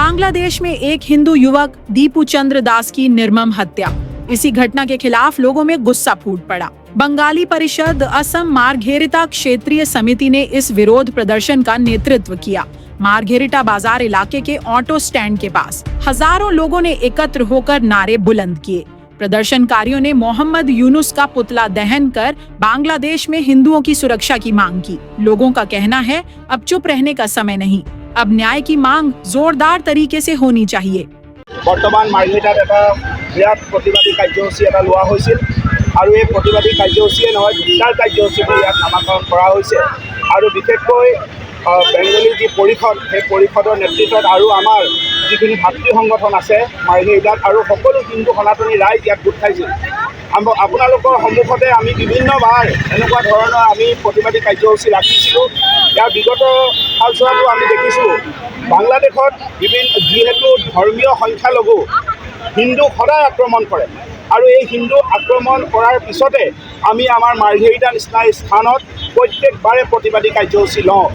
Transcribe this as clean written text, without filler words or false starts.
बांग्लादेश में एक हिंदू युवक दीपू चंद्र दास की निर्मम हत्या। इसी घटना के खिलाफ लोगों में गुस्सा फूट पड़ा। बंगाली परिषद असम मार्घेरिटा क्षेत्रीय समिति ने इस विरोध प्रदर्शन का नेतृत्व किया। मार्घेरिटा बाजार इलाके के ऑटो स्टैंड के पास हजारों लोगों ने एकत्र होकर नारे बुलंद किए। प्रदर्शनकारियों ने मोहम्मद यूनुस का पुतला दहन कर बांग्लादेश में हिंदुओं की सुरक्षा की मांग की। लोगों का कहना है, अब चुप रहने का समय नहीं, अब न्याय की मांग जोरदार तरीके से होनी चाहिए। বর্তমান মাৰ্ঘেৰিটাত এটা বিৰাট প্ৰতিবাদী কাৰ্যসূচী এটা লোৱা হৈছিল আৰু এই প্ৰতিবাদী কাৰ্যসূচীয়ে নহয় বিচাৰ কাৰ্যসূচীবোৰ ইয়াত নামাকৰণ কৰা হৈছে আৰু বিশেষকৈ বেংগলী যি পৰিষদ সেই পৰিষদৰ নেতৃত্বত আৰু আমাৰ যিখিনি ভাতৃ সংগঠন আছে মাৰ্ঘেৰিটাত আৰু সকলো হিন্দু সনাতনী ৰাইজ ইয়াত গোট খাইছিল। আপোনালোকৰ সন্মুখতে আমি বিভিন্নবাৰ এনেকুৱা ধৰণৰ আমি প্ৰতিবাদী কাৰ্যসূচী ৰাখিছিলোঁ। ইয়াৰ বিগত কালচোৱাতো আমি দেখিছোঁ বাংলাদেশত যিহেতু ধৰ্মীয় সংখ্যালঘু হিন্দু সদায় আক্ৰমণ কৰে আৰু এই হিন্দু আক্ৰমণ কৰাৰ পিছতে আমি আমাৰ মাৰ্ঘেৰিটা নিচিনা স্থানত প্ৰত্যেকবাৰে প্ৰতিবাদী কাৰ্যসূচী লওঁ।